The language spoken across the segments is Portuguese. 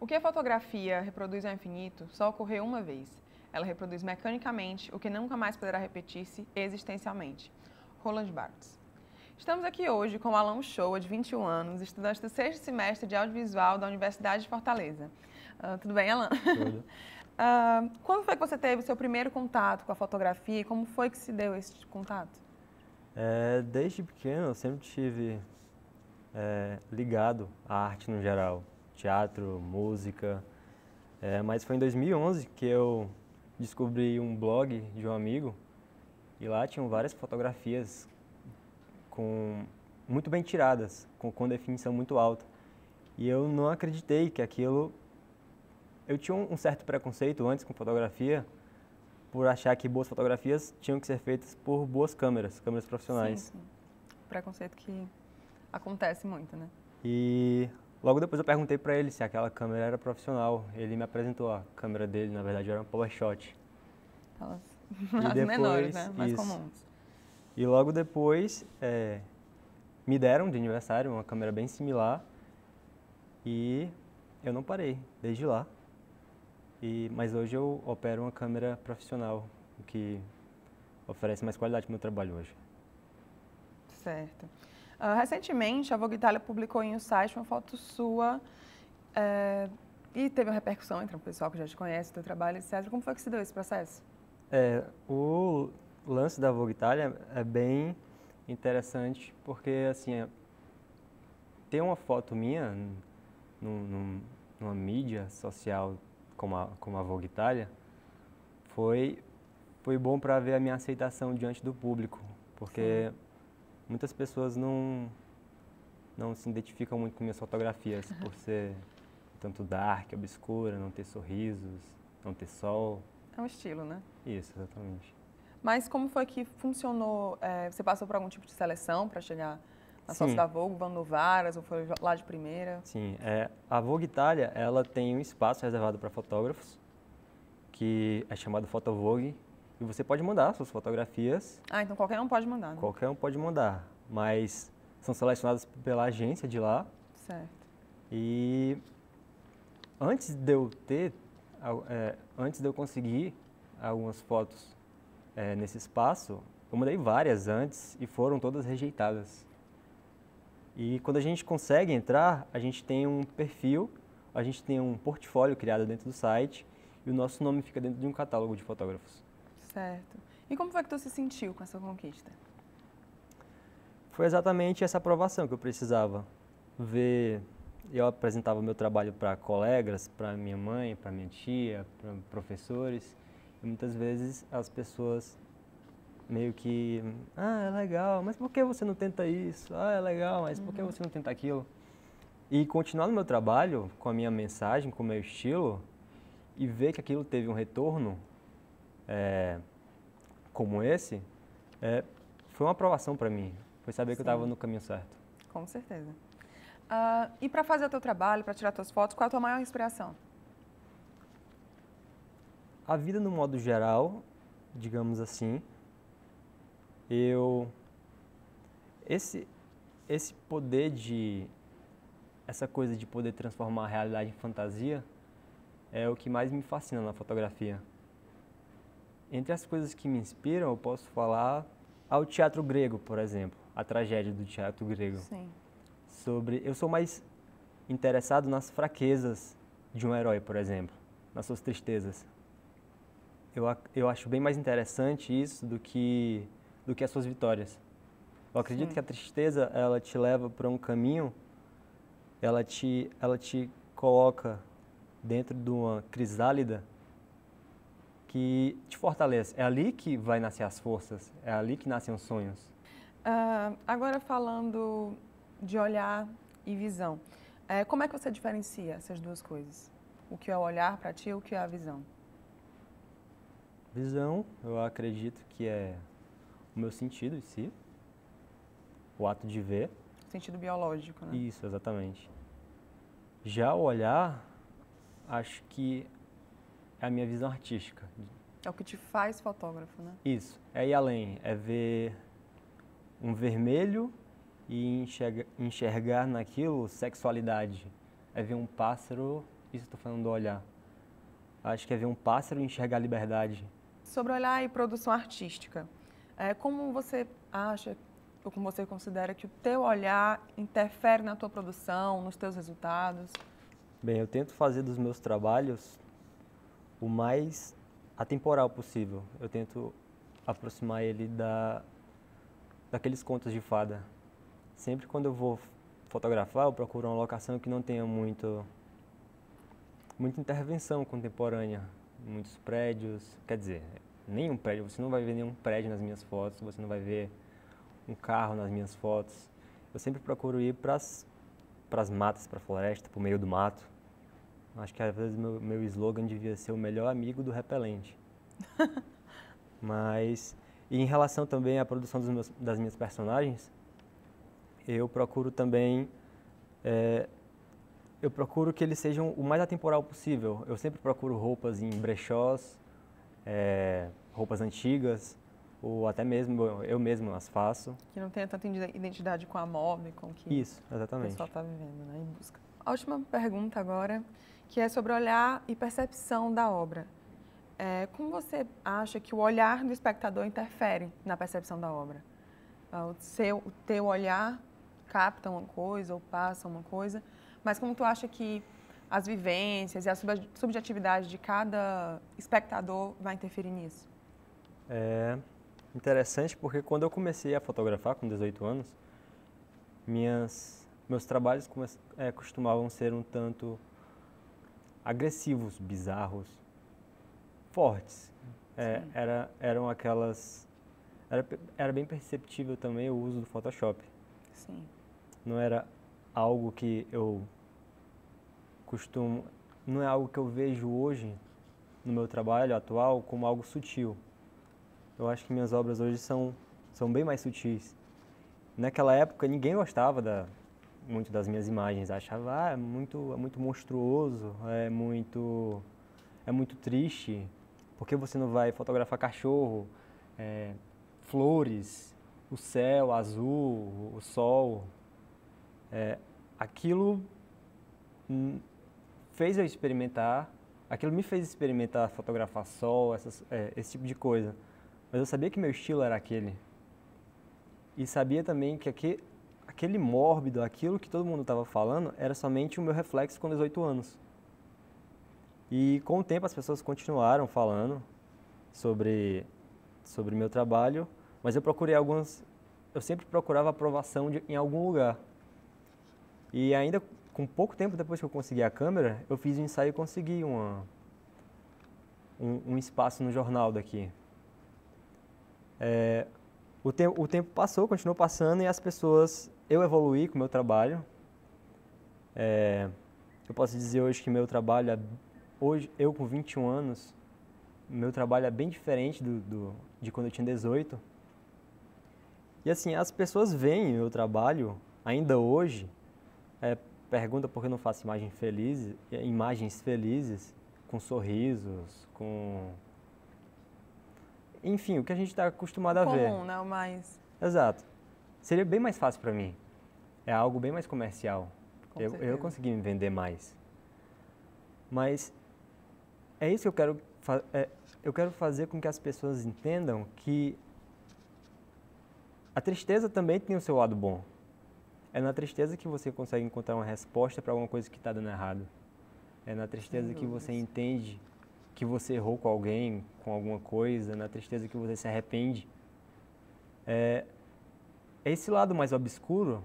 O que a fotografia reproduz ao infinito só ocorreu uma vez. Ela reproduz mecanicamente o que nunca mais poderá repetir-se existencialmente. Roland Barthes. Estamos aqui hoje com o Alan Uchoa, de 21 anos, estudante do sexto semestre de audiovisual da Universidade de Fortaleza. Tudo bem, Alan? Tudo. Quando foi que você teve o seu primeiro contato com a fotografia e como foi que se deu esse contato? Desde pequeno eu sempre tive ligado à arte no geral, teatro, música, mas foi em 2011 que eu descobri um blog de um amigo e lá tinham várias fotografias muito bem tiradas, com definição muito alta. E eu não acreditei que aquilo... Eu tinha um certo preconceito antes com fotografia, por achar que boas fotografias tinham que ser feitas por boas câmeras profissionais. Sim. Preconceito que acontece muito, né? E logo depois eu perguntei para ele se aquela câmera era profissional. Ele me apresentou a câmera dele, na verdade era uma PowerShot. As depois, menores, né? Mais isso. comuns. E logo depois me deram de aniversário uma câmera bem similar e eu não parei desde lá. Mas hoje eu opero uma câmera profissional, o que oferece mais qualidade para o meu trabalho hoje. Certo. Recentemente, a Vogue Itália publicou em um site uma foto sua e teve uma repercussão entre o pessoal que já te conhece, o teu trabalho, etc. Como foi que se deu esse processo? O lance da Vogue Itália é bem interessante porque, assim, ter uma foto minha numa mídia social como a Vogue Itália foi bom para ver a minha aceitação diante do público, porque muitas pessoas não se identificam muito com minhas fotografias, por ser tanto dark, obscura, não ter sorrisos, não ter sol. É um estilo, né? Isso, exatamente. Mas como foi que funcionou? Você passou por algum tipo de seleção para chegar na Sim. foto da Vogue, Vando Varas, ou foi lá de primeira? Sim, a Vogue Itália, ela tem um espaço reservado para fotógrafos, que é chamado Photo Vogue, e você pode mandar suas fotografias. Então qualquer um pode mandar, né? Qualquer um pode mandar, mas são selecionadas pela agência de lá. Certo. E antes de eu conseguir algumas fotos nesse espaço, eu mandei várias antes e foram todas rejeitadas. E quando a gente consegue entrar, a gente tem um perfil, a gente tem um portfólio criado dentro do site e o nosso nome fica dentro de um catálogo de fotógrafos. Certo. E como foi que tu se sentiu com essa conquista? Foi exatamente essa aprovação que eu precisava. Eu apresentava meu trabalho para colegas, para minha mãe, para minha tia, para professores, e muitas vezes as pessoas meio que, é legal, mas por que você não tenta isso? É legal, mas por que você não tenta aquilo? E continuar no meu trabalho, com a minha mensagem, com o meu estilo, e ver que aquilo teve um retorno como esse, foi uma aprovação para mim. Foi saber que eu estava no caminho certo. Com certeza. E para fazer o teu trabalho, para tirar tuas fotos, qual é a tua maior inspiração? A vida no modo geral, digamos assim, esse poder essa coisa de poder transformar a realidade em fantasia é o que mais me fascina na fotografia. Entre as coisas que me inspiram, eu posso falar ao teatro grego, por exemplo, a tragédia do teatro grego. Sim. Eu sou mais interessado nas fraquezas de um herói, por exemplo, nas suas tristezas. Eu acho bem mais interessante isso do que as suas vitórias. Eu acredito que a tristeza, ela te leva para um caminho, ela te coloca dentro de uma crisálida que te fortalece. É ali que vai nascer as forças, é ali que nascem os sonhos. Agora falando de olhar e visão, como é que você diferencia essas duas coisas? O que é o olhar para ti e o que é a visão? Visão, eu acredito que é o meu sentido em si, o ato de ver. Sentido biológico, né? Isso, exatamente. Já o olhar, acho que é a minha visão artística. É o que te faz fotógrafo, né? Isso, é ir além, é ver um vermelho e enxergar naquilo sexualidade. É ver um pássaro isso eu tô falando do olhar. Acho que é ver um pássaro e enxergar a liberdade. Sobre olhar e produção artística, como você acha, ou como você considera que o teu olhar interfere na tua produção, nos teus resultados? Bem, eu tento fazer dos meus trabalhos o mais atemporal possível. Eu tento aproximar ele daqueles contos de fada. Sempre quando eu vou fotografar, eu procuro uma locação que não tenha muita intervenção contemporânea. Muitos prédios, quer dizer, nenhum prédio, você não vai ver nenhum prédio nas minhas fotos, você não vai ver um carro nas minhas fotos. Eu sempre procuro ir para as matas, para a floresta, para o meio do mato. Acho que às vezes meu slogan devia ser o melhor amigo do repelente. Mas, e em relação também à produção das minhas personagens, eu procuro também, eu procuro que eles sejam o mais atemporal possível. Eu sempre procuro roupas em brechós, roupas antigas, ou até mesmo eu mesmo as faço. Que não tenha tanta identidade com a moda e com o que Isso, exatamente. o pessoal está vivendo, né, em busca. A última pergunta agora, que é sobre olhar e percepção da obra. Como você acha que o olhar do espectador interfere na percepção da obra? O teu olhar capta uma coisa ou passa uma coisa, mas como tu acha que as vivências e a subjetividade de cada espectador vai interferir nisso? É interessante porque quando eu comecei a fotografar com 18 anos, meus trabalhos costumavam ser um tanto agressivos, bizarros, fortes. Eram aquelas... Era bem perceptível também o uso do Photoshop. Sim. Não era algo que eu não é algo que eu vejo hoje no meu trabalho atual como algo sutil. Eu acho que minhas obras hoje são bem mais sutis. Naquela época ninguém gostava muito das minhas imagens, achava é muito monstruoso, é muito triste. Por que você não vai fotografar cachorro, flores, o céu azul, o sol? Aquilo fez eu experimentar, aquilo me fez experimentar fotografar sol, esse tipo de coisa. Mas eu sabia que meu estilo era aquele. E sabia também que aquele mórbido, aquilo que todo mundo estava falando, era somente o meu reflexo com 18 anos. E com o tempo as pessoas continuaram falando sobre meu trabalho, mas eu sempre procurava aprovação em algum lugar. E ainda com pouco tempo depois que eu consegui a câmera, eu fiz um ensaio e consegui um espaço no jornal daqui. O tempo passou, continuou passando e eu evoluí com o meu trabalho. Eu posso dizer hoje que meu trabalho, hoje eu com 21 anos, meu trabalho é bem diferente de quando eu tinha 18. E assim, as pessoas veem meu trabalho, ainda hoje, perguntam por que eu não faço imagens felizes, com sorrisos, com... Enfim, o que a gente está acostumado a ver. Comum, né? O mais... Exato. Seria bem mais fácil para mim. É algo bem mais comercial. Eu consegui me vender mais. Mas é isso que eu quero fazer com que as pessoas entendam que a tristeza também tem o seu lado bom. É na tristeza que você consegue encontrar uma resposta para alguma coisa que está dando errado. É na tristeza que você entende que você errou com alguém, com alguma coisa, na tristeza que você se arrepende. Esse lado mais obscuro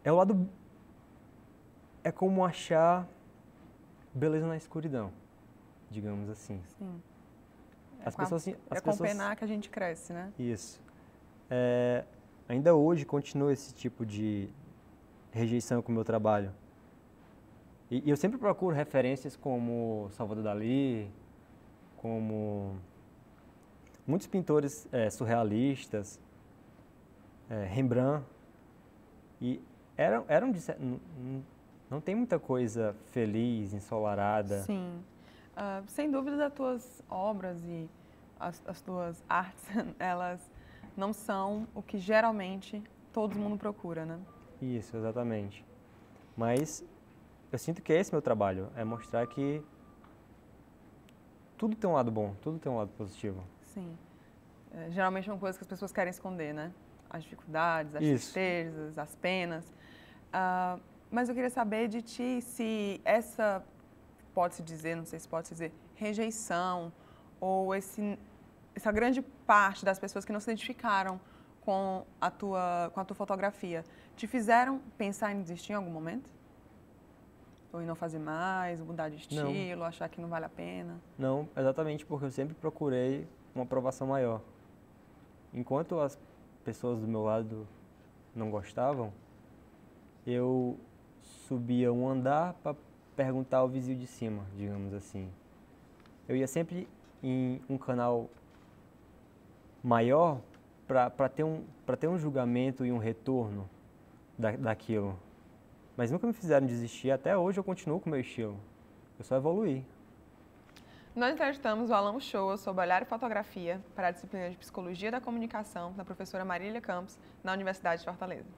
é como achar beleza na escuridão, digamos assim. Sim. Com pena que a gente cresce, né? Isso. Ainda hoje continua esse tipo de rejeição com o meu trabalho. E eu sempre procuro referências como Salvador Dalí, como muitos pintores surrealistas, Rembrandt. E não tem muita coisa feliz, ensolarada. Sim. Sem dúvida, as tuas obras e as tuas artes, elas não são o que geralmente todo mundo procura, né? Isso, exatamente. Mas eu sinto que é esse meu trabalho, é mostrar que tudo tem um lado bom, tudo tem um lado positivo. Sim. Geralmente são coisas que as pessoas querem esconder, né? As dificuldades, as Isso. tristezas, as penas. Mas eu queria saber de ti se essa, pode-se dizer, não sei se pode-se dizer, rejeição ou essa grande parte das pessoas que não se identificaram com a tua fotografia, te fizeram pensar em desistir em algum momento? Ou em não fazer mais, mudar de estilo, achar que não vale a pena? Não, exatamente porque eu sempre procurei uma aprovação maior. Enquanto as pessoas do meu lado não gostavam, eu subia um andar para perguntar ao vizinho de cima, digamos assim. Eu ia sempre em um canal maior para ter um julgamento e um retorno daquilo. Mas nunca me fizeram desistir, até hoje eu continuo com o meu estilo. Eu só evoluí. Nós entrevistamos o Alan Uchoa sobre olhar e fotografia para a disciplina de Psicologia da Comunicação da professora Marília Campos, na Universidade de Fortaleza.